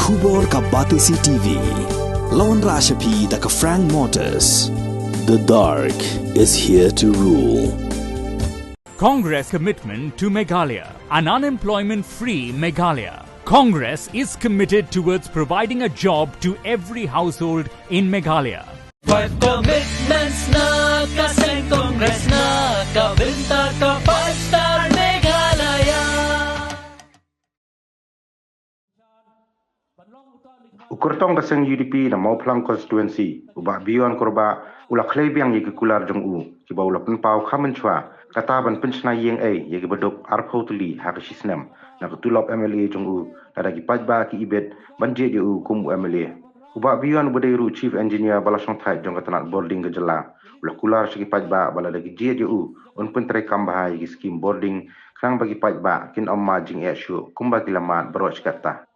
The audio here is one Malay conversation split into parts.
Khubor ka Batesi TV. Lawan Rashapi da ka Frank Motors. The dark is here to rule. Congress commitment to Meghalaya, an unemployment-free Meghalaya. Congress is committed towards providing a job to every household in Meghalaya. Five commitments na kasing Congress na kabinta ka 5-star Meghalaya. Ukurtong kasing UDP na Mauplang constituency ubak bion korba ula klebiang yeke kular jong u kiba ula penpau kamenchwa kataban penchna yeng yeke bedok arpautuli hakisisnem na ketulop MLA jong u nadagi pajba ki ibet banje je u kum MLA ubak bion bedairu chief engineer balasong thai jong katanat boarding gejela ula kular segi pajba baladagi je u un pentrai kambahai yeke skim boarding krang bagi pajba kin amma jing shu kumba kilamat beroch kata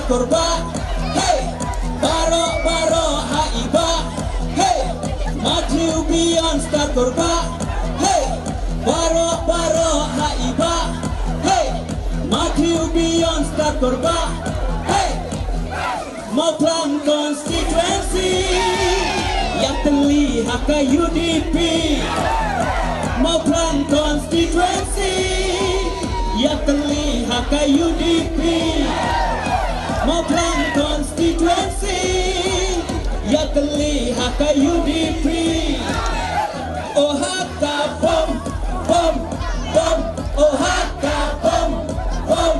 Korba, hey, baro haiba, hey, maju beyond star korba, hey, baro haiba, hey, maju beyond star korba, hey, Mauplang constituency, yang terlihat ke UDP, Mauplang constituency, yang terlihat ke UDP. Mauplang constituency yang terlihat ke UDP. Oh haka bom, bom, bom. Oh haka bom, bom,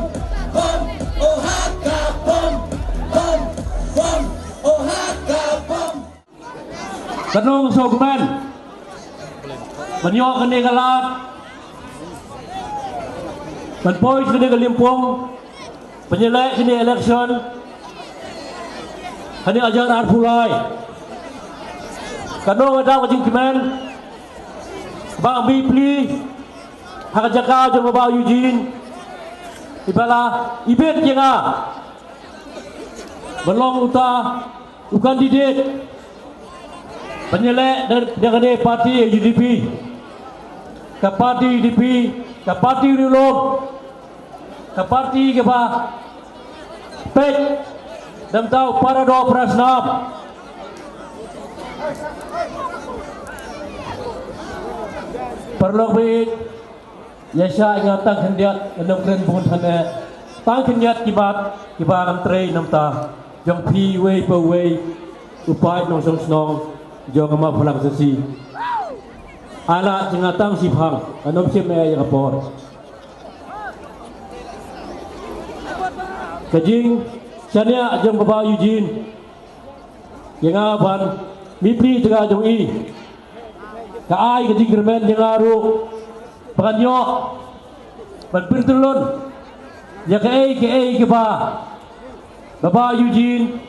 bom. Oh haka bom, bom, bom. Oh haka bom. Tenung Sogman Menyok kini kalat Menpois kini kelimpung Penyelek kini election Hani ajar arpulai Kano wadang wajing kimen Bang Bipli Hak jaka jom bawa Eugene Ibala ibet jenga Belong uta kandidat Penyelek dengan parti UDP Ke parti UDP Ke parti Unilog Ke parti ke ba Pek dan tahu para doa prasnam perlu baik Yesha ingatan hendak menungkren pun hanya tang kenyat kibat antri namta jong pi wei pe wei upai nong song snong jong ama pulang sesi ala jengatang sipang anom sim yang kapor Kajing Sania jeng bawa Eugene yang aban mipri tengah jong i kaai kajing germen yang aru penganyok berpirtulun ya ke ba bawa Eugene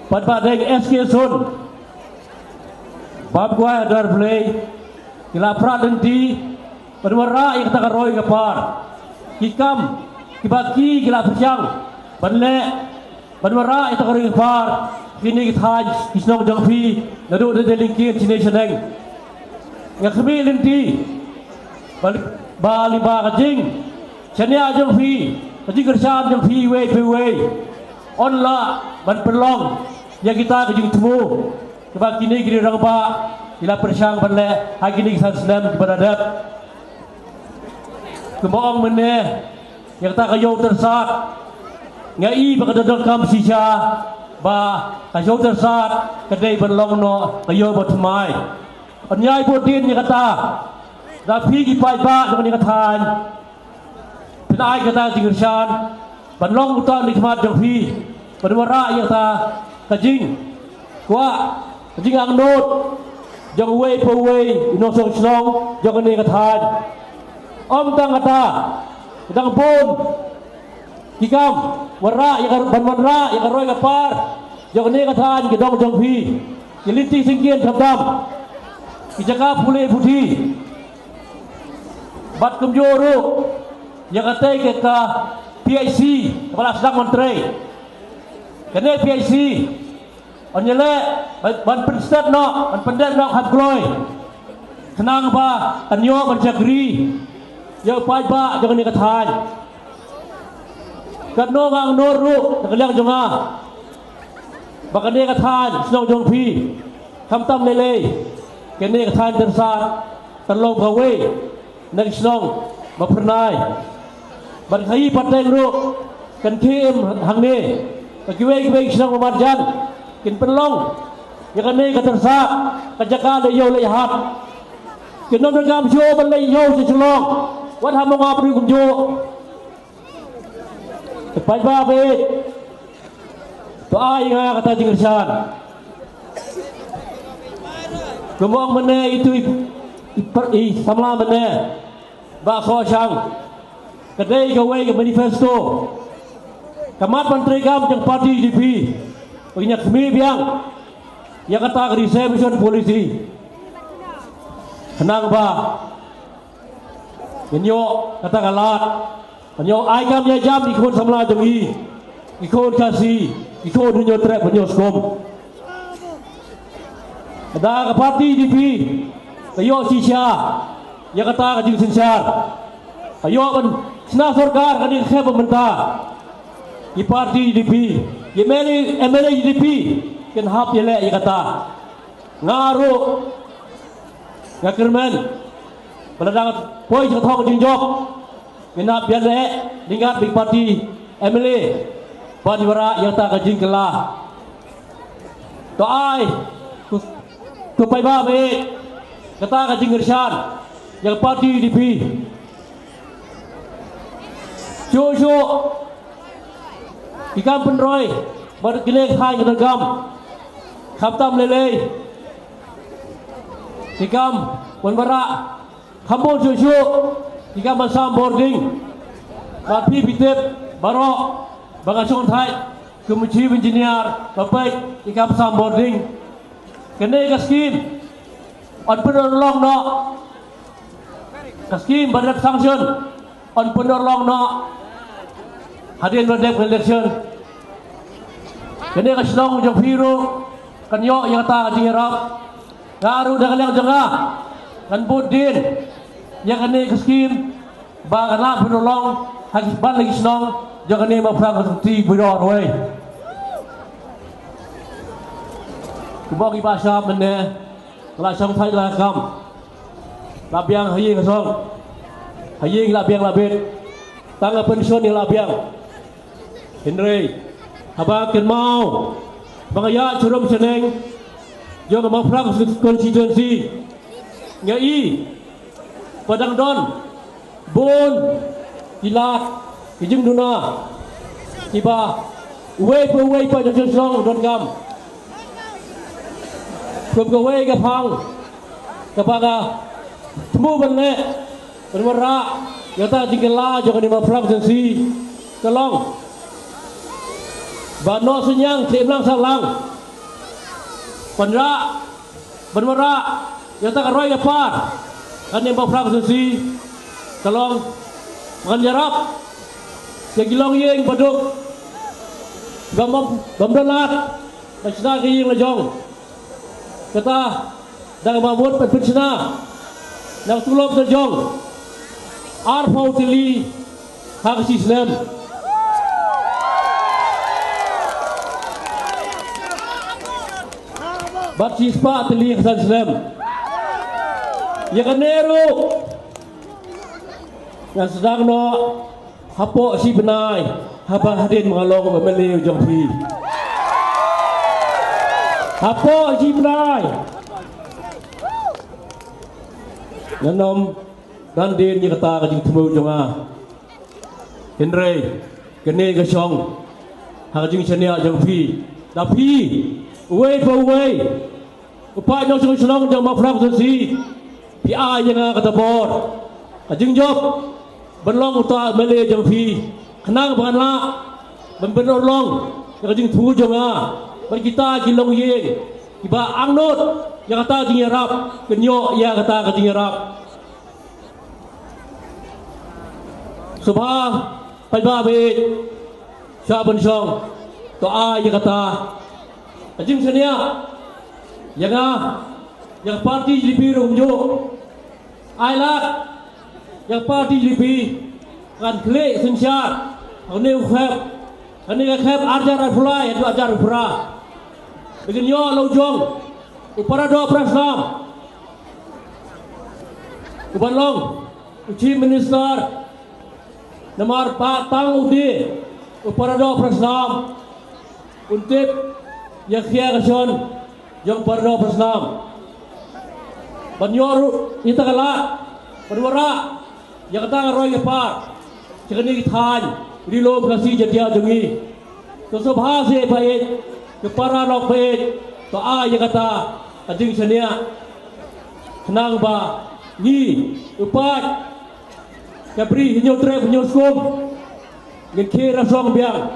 pada deng SK Sun bab gua dar play kila pradenti berwara yang tak roy kapar hikam kibaki kila perjang banle banwara itu kering far kini kita isnong jangpi nadu de lingkin sini seneng yang kami linti bali ba kajing senia jangpi kajing kerjaan jangpi we onla ban perlong yang kita kajing temu kibaki ni kini rangba kila perjang banle hari ni kita senam beradat kemoong meneh yang tak kayau tersat ngai bakadadang kam sisa ba kayau tersat kedai berlong no kayau bertemai penyai bodin yang kata rapi kipai ba dengan yang katan penai kata jingirsan berlong utan nikmat jangfi berwara yang kata kajing kuat kajing angnut jang wei pe wei inosong snong jang ni katan om tang kata Kedang pun Hikam Warra yang banwanra yang roy kapar yang ni katahan kedong jongpi Yelinti singkian sabdam Kijaka pulih putih Bat kumjoro yang katai ke PIC Kepala Sedang Menteri kena PIC onyele ban penstet no ban pendet no hab gloi kenang ba anyo ban jagri yo pai ba jangan ni kathan kat no gang no ru kaliang jonga bakan ni kathan snong jong pi kham tam lele kene kathan tersat terlong gawe nak snong ma pernai ban khai pateng ru kan kim hang ni kiwe snong marjan kin penlong ya kan ni katersak kajaka le yo le hat kin nom gam jo ban le yo se chlong wat ha mong apri kum jo pai ba be to ai nga kata jingirsan kemong mene itu samla mene ba kho sang kedai gawe ke manifesto kamat menteri gam jeng parti DP punya kami biang yang kata reservation polisi kenang ba menyo kata kalat menyo ai gam ya jam ikut samla jengi ikut kasih ikut menyo trek menyo skom ada ke parti DP ayo sisya yang kata kajing sensar ayo kan senang sorkar kan ini saya pemerintah di parti DP MLA DP kan hap yele ya kata ngaru ngakermen peladang poi thong jing job minap yele lingat di parti MLA panwara yang tak kajing kelah to ai tu pai ba be kata kajing irsyad yang parti DP Jojo ikam penroy bergilek hai ngegam khamtam lele ikam penbara khambol jojo ikam masam boarding tapi bitep barok bagasong thai kemuci engineer bapak ikam sam boarding kene kaskim on penolong no kaskim badat sanction on penolong no hadirin berdek election kene kaslong jong piru kan yo yang ta jirap ngaru dah kaliang jengah kan budin yang kene keskim ba kana penolong hak ban lagi snong jo kene ma prang ti biro roi kubang ibasa mene la sang thai la kam labiang hayi kasong hayi labiang labit tangga pensiun ni labiang Henry, haba ken mau, bangaya curum seneng, jo ngam prang constituency, ngai, padang don, bon, ilat, ijing duna, tiba, uwe pa jong song don gam, kum gawe gapang, kapaga, temu benne, bermera, yata jingela jo ngam prang constituency, tolong. Bano senyang timlang salang penra bermera yata karoy gapar kan yang baprak susi tolong menjarap segilong yeng baduk gamdalat masna kiyeng lajong kata dang mamut pensna nang tulok terjong arfau tili hak Islam Baksis Pak Teli Kesan Islam ya kaneru yang sedang no hapok si benai haba hadin mengalong memeliu jongpi hapok si benai nanom dan din ni kata kajing temu jonga Henry kene gasong hajing chania jongpi tapi Uwe pa uwe, upai nong sung sung jang mafrak susi, pi ai yang kata bor, ajing job, benlong uta mele jang pi, kenang bangan la, benlong, ajing tu jonga, ben kita kilong yeng, iba angnot, yang kata jing yarap, kenyo yang kata kajing yarap, subah ba be sha ban song to a ya kata ajim senia yang parti GDP rum jo ai lat yang parti GDP kan kle sin sha ne khap ani ka khap ajar fulai itu ajar pura dengan yo lo jong upara do prasam uban long Chief Minister Namar Patang Udi Uparado Prasnam Untip Yakhya Kason Yang Parado Prasnam Banyoru Itakala Panwara Yang Katang Roy Gepar Cikani Kithan Rilo Kasi Jatia Jungi Kesubha Se Pait Kepara Nok Pait To A Yang Kata Ading Sania Kenang Ba Ni Upat Kapri hinyo trep hinyo skum ngin kira song biang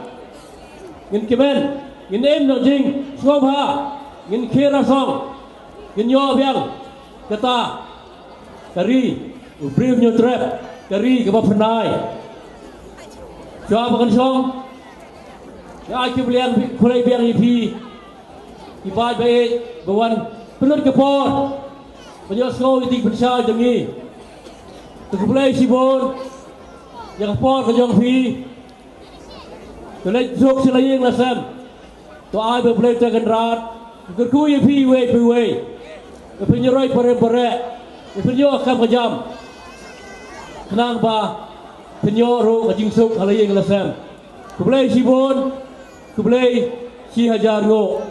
ngin kimen ngin em no jing skum ha ngin kira song ngin yo biang kata kari upri hinyo trep kari kaba pernai jawab kan song ya kibliang kulai biang ipi ibai baik bawan penut kepor banyak skum itik besar jengi Tukulai sibon, yang por kejong fi, tulai jok selaying lasam, to ai berplay terkenrat, kerkui fi way, penyerai pare, penyo akam kejam, kenang ba, penyo ro kajing suk selaying lasam, tukulai sibon, tukulai si hajar ngo,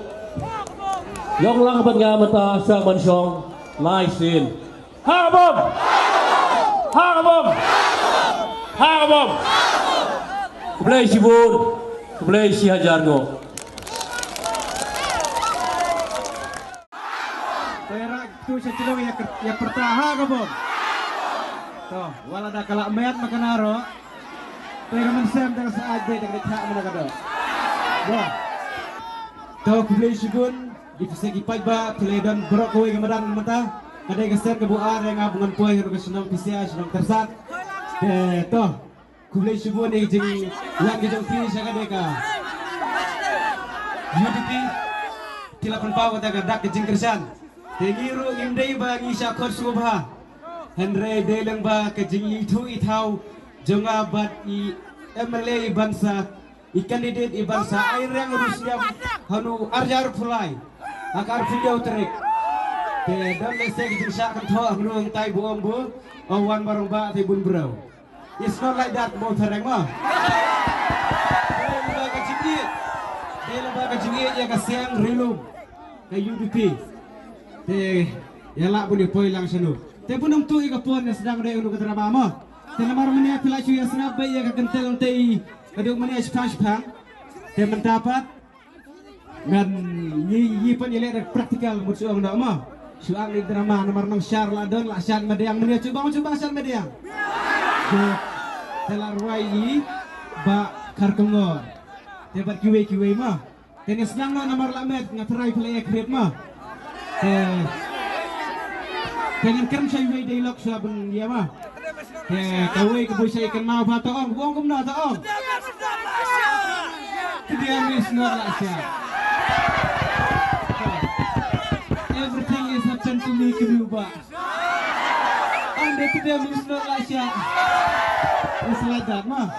yang lang ban ngamata sang mansong, lai sin, habom. Hangabom! Keblai sibun, keblai si hajar ngo. Perak tu secelong ya pertaha kabom. Toh, wala dah kalak met makanaro. Pero mensem dah saat dia dah tak mana kado. Wah. Toh keblai sibun di segi pajba teledan berok kowe kemadang mata. Kadai keser ke buar yang abungan poin ke senang pisia senang tersat. Toh, kublai sibun ni jeng uang jeng fi saya kadeka. UDP tilapan pau kata kadak jeng kersan. Tengiru imdai bagi syakor subha. Henry deleng ba ke jeng itu itau jonga bat I MLA bangsa I kandidat I bangsa air yang Rusia hanu arjar fulai. Akar video terik. Te dam le sek jing syak kan tho ngruang tai buom bu awan barong ba te bun bro. It's not like that mo tharang ma. Dele ba ka jingi ya ka siang rilum ka UDP. Te ya la buni poi lang sanu. Te punong tu ka pon sedang re unu ka traba ma. Te lamar menia pila chu ya snap ba ya ka kentel te kaduk menia spang. Te mendapat ngan yi pun ile praktikal musuh ndak ma. Suang di drama nomor 6 syar ladon lah syar mediang media coba syar mediang. Telar wai ba karkengor. Tebat kiwe mah. Tenis nang nomor lamet ngaterai play krep mah. Dengan kerem saya wai dialog sabun dia mah. Kawai kebu saya kenal ba taong buang kumna taong. Dia misnor lah syar. Everything is happened to me Kuba. And they today is not like that. It's like that, ma.